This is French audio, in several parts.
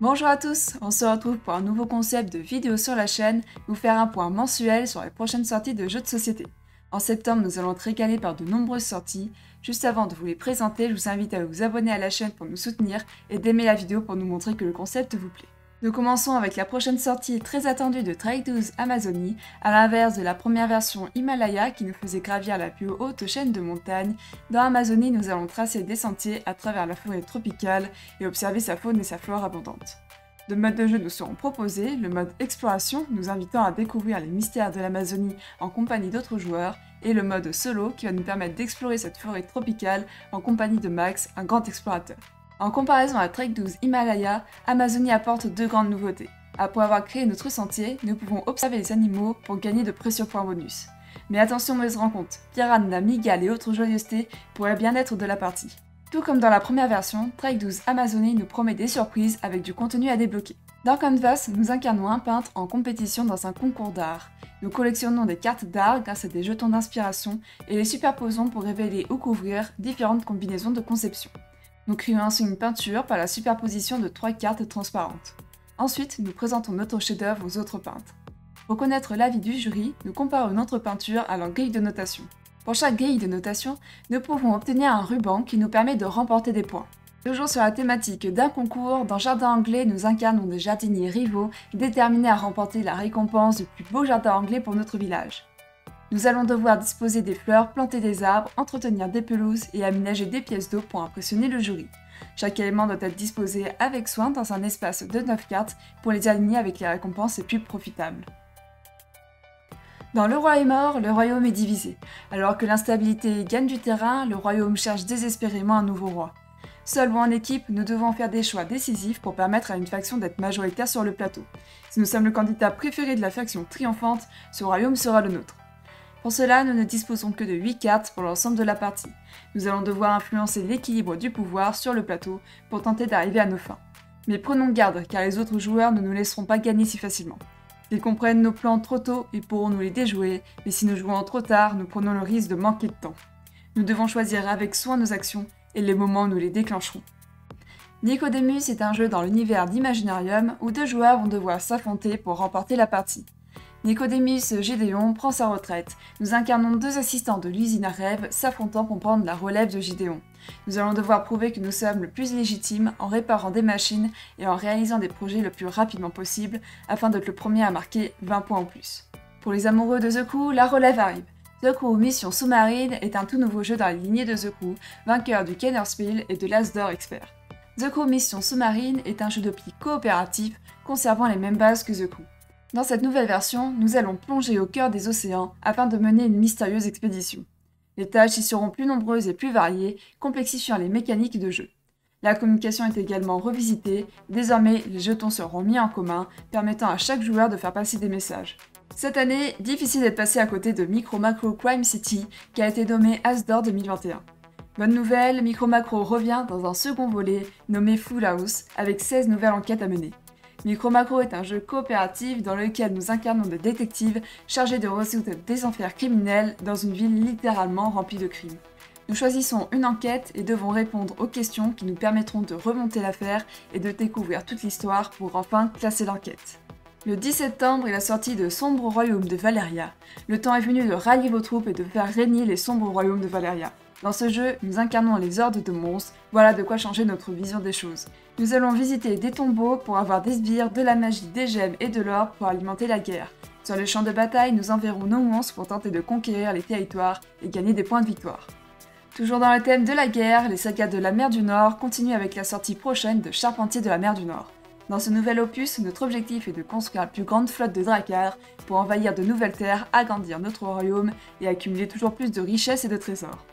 Bonjour à tous, on se retrouve pour un nouveau concept de vidéo sur la chaîne, vous faire un point mensuel sur les prochaines sorties de jeux de société. En septembre, nous allons être régalés par de nombreuses sorties. Juste avant de vous les présenter, je vous invite à vous abonner à la chaîne pour nous soutenir et d'aimer la vidéo pour nous montrer que le concept vous plaît. Nous commençons avec la prochaine sortie très attendue de Trek 12 Amazonie, à l'inverse de la première version Himalaya qui nous faisait gravir la plus haute chaîne de montagnes. Dans Amazonie, nous allons tracer des sentiers à travers la forêt tropicale et observer sa faune et sa flore abondantes. Deux modes de jeu nous seront proposés, le mode exploration, nous invitant à découvrir les mystères de l'Amazonie en compagnie d'autres joueurs, et le mode solo qui va nous permettre d'explorer cette forêt tropicale en compagnie de Max, un grand explorateur. En comparaison à Trek 12 Himalaya, Amazonie apporte deux grandes nouveautés. Après avoir créé notre sentier, nous pouvons observer les animaux pour gagner de précieux points bonus. Mais attention mauvaise rencontre, piranha, migales et autres joyeusetés pour le bien-être de la partie. Tout comme dans la première version, Trek 12 Amazonie nous promet des surprises avec du contenu à débloquer. Dans Canvas, nous incarnons un peintre en compétition dans un concours d'art. Nous collectionnons des cartes d'art grâce à des jetons d'inspiration et les superposons pour révéler ou couvrir différentes combinaisons de conception. Nous créons ainsi une peinture par la superposition de 3 cartes transparentes. Ensuite, nous présentons notre chef-d'œuvre aux autres peintres. Pour connaître l'avis du jury, nous comparons notre peinture à leur grille de notation. Pour chaque grille de notation, nous pouvons obtenir un ruban qui nous permet de remporter des points. Toujours sur la thématique d'un concours, dans Jardin anglais, nous incarnons des jardiniers rivaux déterminés à remporter la récompense du plus beau jardin anglais pour notre village. Nous allons devoir disposer des fleurs, planter des arbres, entretenir des pelouses et aménager des pièces d'eau pour impressionner le jury. Chaque élément doit être disposé avec soin dans un espace de 9 cartes pour les aligner avec les récompenses les plus profitables. Dans Le Roi est mort, le royaume est divisé. Alors que l'instabilité gagne du terrain, le royaume cherche désespérément un nouveau roi. Seul ou en équipe, nous devons faire des choix décisifs pour permettre à une faction d'être majoritaire sur le plateau. Si nous sommes le candidat préféré de la faction triomphante, ce royaume sera le nôtre. Pour cela, nous ne disposons que de 8 cartes pour l'ensemble de la partie. Nous allons devoir influencer l'équilibre du pouvoir sur le plateau pour tenter d'arriver à nos fins. Mais prenons garde car les autres joueurs ne nous laisseront pas gagner si facilement. Ils comprennent nos plans trop tôt et pourront nous les déjouer, mais si nous jouons trop tard, nous prenons le risque de manquer de temps. Nous devons choisir avec soin nos actions et les moments où nous les déclencherons. Nicodemus est un jeu dans l'univers d'Imaginarium où deux joueurs vont devoir s'affronter pour remporter la partie. Nicodemus Gédéon prend sa retraite. Nous incarnons deux assistants de l'usine à rêve s'affrontant pour prendre la relève de Gédéon. Nous allons devoir prouver que nous sommes le plus légitimes en réparant des machines et en réalisant des projets le plus rapidement possible afin d'être le premier à marquer 20 points en plus. Pour les amoureux de The Crew, la relève arrive. The Crew Mission Sous-Marine est un tout nouveau jeu dans la lignée de The Crew, vainqueur du Kennerspiel et de l'As d'Or Expert. The Crew Mission Sous-Marine est un jeu de pli coopératif conservant les mêmes bases que The Crew. Dans cette nouvelle version, nous allons plonger au cœur des océans afin de mener une mystérieuse expédition. Les tâches y seront plus nombreuses et plus variées, complexifiant les mécaniques de jeu. La communication est également revisitée, désormais les jetons seront mis en commun, permettant à chaque joueur de faire passer des messages. Cette année, difficile d'être passé à côté de Micro Macro Crime City, qui a été nommé As d'Or 2021. Bonne nouvelle, Micro Macro revient dans un second volet, nommé Full House, avec 16 nouvelles enquêtes à mener. Micro Macro est un jeu coopératif dans lequel nous incarnons des détectives chargés de résoudre des affaires criminelles dans une ville littéralement remplie de crimes. Nous choisissons une enquête et devons répondre aux questions qui nous permettront de remonter l'affaire et de découvrir toute l'histoire pour enfin classer l'enquête. Le 10 septembre est la sortie de Sombre Royaume de Valeria. Le temps est venu de rallier vos troupes et de faire régner les sombres royaumes de Valeria. Dans ce jeu, nous incarnons les hordes de monstres, voilà de quoi changer notre vision des choses. Nous allons visiter des tombeaux pour avoir des sbires, de la magie, des gemmes et de l'or pour alimenter la guerre. Sur le champ de bataille, nous enverrons nos monstres pour tenter de conquérir les territoires et gagner des points de victoire. Toujours dans le thème de la guerre, les sagas de la mer du Nord continuent avec la sortie prochaine de Charpentier de la mer du Nord. Dans ce nouvel opus, notre objectif est de construire la plus grande flotte de Drakkar pour envahir de nouvelles terres, agrandir notre royaume et accumuler toujours plus de richesses et de trésors.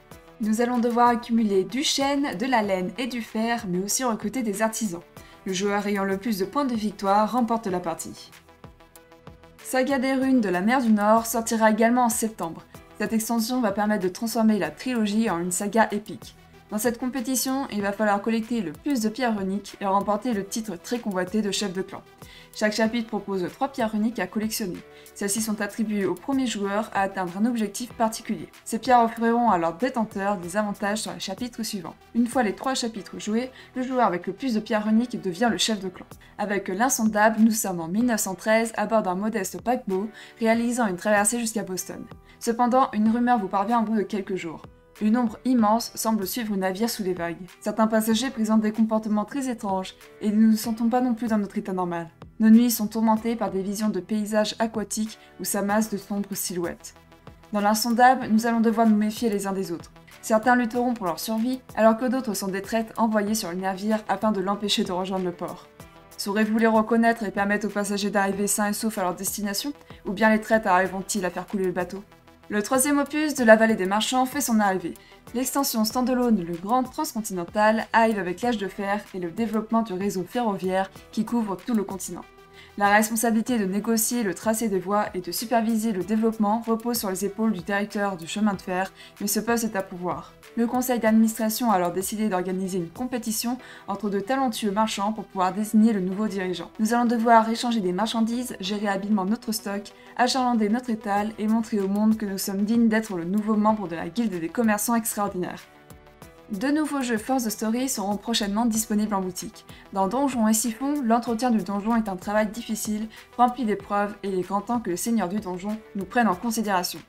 Nous allons devoir accumuler du chêne, de la laine et du fer, mais aussi recruter des artisans. Le joueur ayant le plus de points de victoire remporte la partie. Saga des runes de la mer du Nord sortira également en septembre. Cette extension va permettre de transformer la trilogie en une saga épique. Dans cette compétition, il va falloir collecter le plus de pierres uniques et remporter le titre très convoité de chef de clan. Chaque chapitre propose 3 pierres uniques à collectionner. Celles-ci sont attribuées au premier joueur à atteindre un objectif particulier. Ces pierres offriront à leurs détenteurs des avantages sur les chapitres suivants. Une fois les 3 chapitres joués, le joueur avec le plus de pierres uniques devient le chef de clan. Avec l'insondable, nous sommes en 1913 à bord d'un modeste paquebot réalisant une traversée jusqu'à Boston. Cependant, une rumeur vous parvient au bout de quelques jours. Une ombre immense semble suivre le navire sous les vagues. Certains passagers présentent des comportements très étranges et nous ne nous sentons pas non plus dans notre état normal. Nos nuits sont tourmentées par des visions de paysages aquatiques où s'amassent de sombres silhouettes. Dans l'insondable, nous allons devoir nous méfier les uns des autres. Certains lutteront pour leur survie, alors que d'autres sont des traîtres envoyés sur le navire afin de l'empêcher de rejoindre le port. Saurez-vous les reconnaître et permettre aux passagers d'arriver sains et saufs à leur destination, ou bien les traîtres arriveront-ils à faire couler le bateau ? Le troisième opus de la vallée des marchands fait son arrivée. L'extension standalone Le Grand Transcontinental arrive avec l'âge de fer et le développement du réseau ferroviaire qui couvre tout le continent. La responsabilité de négocier le tracé des voies et de superviser le développement repose sur les épaules du directeur du chemin de fer, mais ce poste est à pourvoir. Le conseil d'administration a alors décidé d'organiser une compétition entre de talentueux marchands pour pouvoir désigner le nouveau dirigeant. Nous allons devoir échanger des marchandises, gérer habilement notre stock, achalander notre étal et montrer au monde que nous sommes dignes d'être le nouveau membre de la guilde des commerçants extraordinaires. Deux nouveaux jeux Force the Story seront prochainement disponibles en boutique. Dans Donjons et Siphons, l'entretien du donjon est un travail difficile, rempli d'épreuves, et il est grand temps que le seigneur du donjon nous prenne en considération.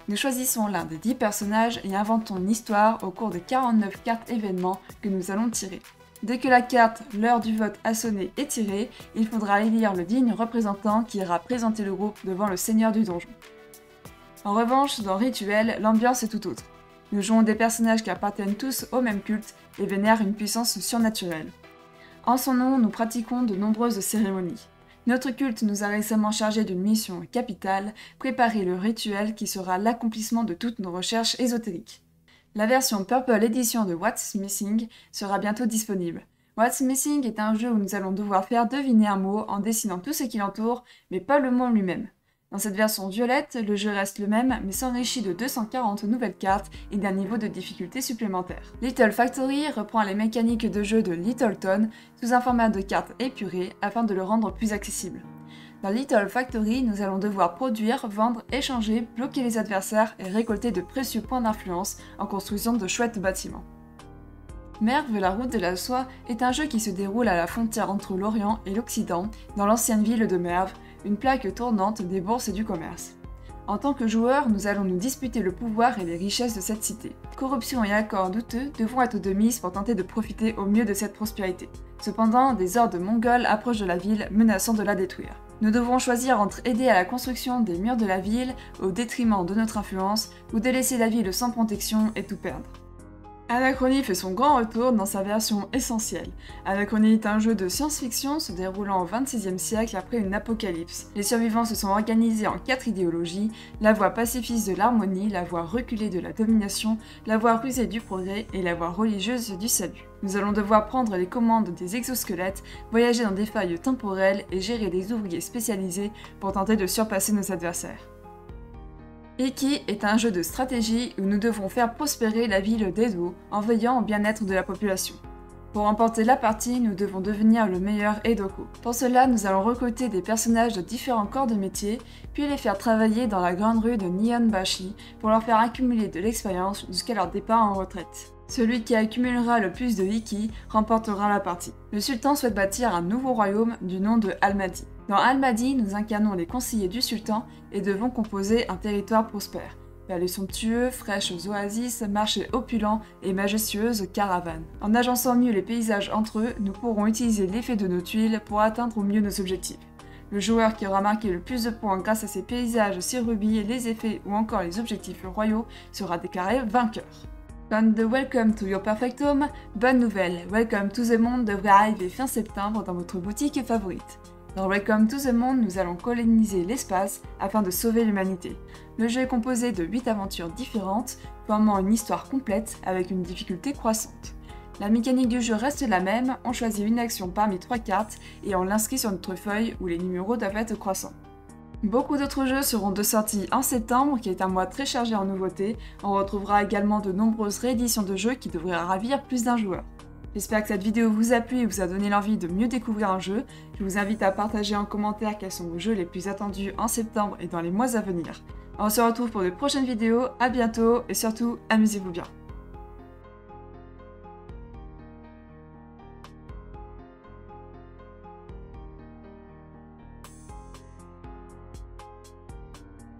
Nous choisissons l'un des 10 personnages et inventons une histoire au cours des 49 cartes événements que nous allons tirer. Dès que la carte « L'heure du vote a sonné » est tirée, il faudra élire le digne représentant qui ira présenter le groupe devant le seigneur du donjon. En revanche, dans Rituel, l'ambiance est tout autre. Nous jouons des personnages qui appartiennent tous au même culte et vénèrent une puissance surnaturelle. En son nom, nous pratiquons de nombreuses cérémonies. Notre culte nous a récemment chargé d'une mission capitale, préparer le rituel qui sera l'accomplissement de toutes nos recherches ésotériques. La version Purple Edition de What's Missing sera bientôt disponible. What's Missing est un jeu où nous allons devoir faire deviner un mot en dessinant tout ce qui l'entoure, mais pas le mot lui-même. Dans cette version violette, le jeu reste le même, mais s'enrichit de 240 nouvelles cartes et d'un niveau de difficulté supplémentaire. Little Factory reprend les mécaniques de jeu de Littleton sous un format de cartes épuré afin de le rendre plus accessible. Dans Little Factory, nous allons devoir produire, vendre, échanger, bloquer les adversaires et récolter de précieux points d'influence en construisant de chouettes bâtiments. Merve, la route de la soie est un jeu qui se déroule à la frontière entre l'Orient et l'Occident, dans l'ancienne ville de Merve, une plaque tournante des bourses et du commerce. En tant que joueurs, nous allons nous disputer le pouvoir et les richesses de cette cité. Corruption et accords douteux devront être de mise pour tenter de profiter au mieux de cette prospérité. Cependant, des hordes mongols approchent de la ville, menaçant de la détruire. Nous devrons choisir entre aider à la construction des murs de la ville, au détriment de notre influence, ou délaisser la ville sans protection et tout perdre. Anachronie fait son grand retour dans sa version essentielle. Anachronie est un jeu de science-fiction se déroulant au XXVIe siècle après une apocalypse. Les survivants se sont organisés en 4 idéologies, la voie pacifiste de l'harmonie, la voie reculée de la domination, la voie rusée du progrès et la voie religieuse du salut. Nous allons devoir prendre les commandes des exosquelettes, voyager dans des failles temporelles et gérer des ouvriers spécialisés pour tenter de surpasser nos adversaires. Eki est un jeu de stratégie où nous devons faire prospérer la ville d'Edo en veillant au bien-être de la population. Pour remporter la partie, nous devons devenir le meilleur Edoko. Pour cela, nous allons recruter des personnages de différents corps de métier, puis les faire travailler dans la grande rue de Nihonbashi pour leur faire accumuler de l'expérience jusqu'à leur départ en retraite. Celui qui accumulera le plus de Iki remportera la partie. Le sultan souhaite bâtir un nouveau royaume du nom de Almadi. Dans Almadi, nous incarnons les conseillers du sultan et devons composer un territoire prospère. Vallées somptueux, fraîches oasis, marchés opulents et majestueuses caravanes. En agençant mieux les paysages entre eux, nous pourrons utiliser l'effet de nos tuiles pour atteindre au mieux nos objectifs. Le joueur qui aura marqué le plus de points grâce à ses paysages, ses rubis, les effets ou encore les objectifs royaux sera déclaré vainqueur. Fan de Welcome to Your Perfect Home, bonne nouvelle, Welcome to the Monde devrait arriver fin septembre dans votre boutique favorite. Dans Welcome to the Monde, nous allons coloniser l'espace afin de sauver l'humanité. Le jeu est composé de 8 aventures différentes, formant une histoire complète avec une difficulté croissante. La mécanique du jeu reste la même, on choisit une action parmi 3 cartes et on l'inscrit sur notre feuille où les numéros doivent être croissants. Beaucoup d'autres jeux seront de sortie en septembre, qui est un mois très chargé en nouveautés. On retrouvera également de nombreuses rééditions de jeux qui devraient ravir plus d'un joueur. J'espère que cette vidéo vous a plu et vous a donné l'envie de mieux découvrir un jeu. Je vous invite à partager en commentaire quels sont vos jeux les plus attendus en septembre et dans les mois à venir. On se retrouve pour de prochaines vidéos, à bientôt et surtout amusez-vous bien.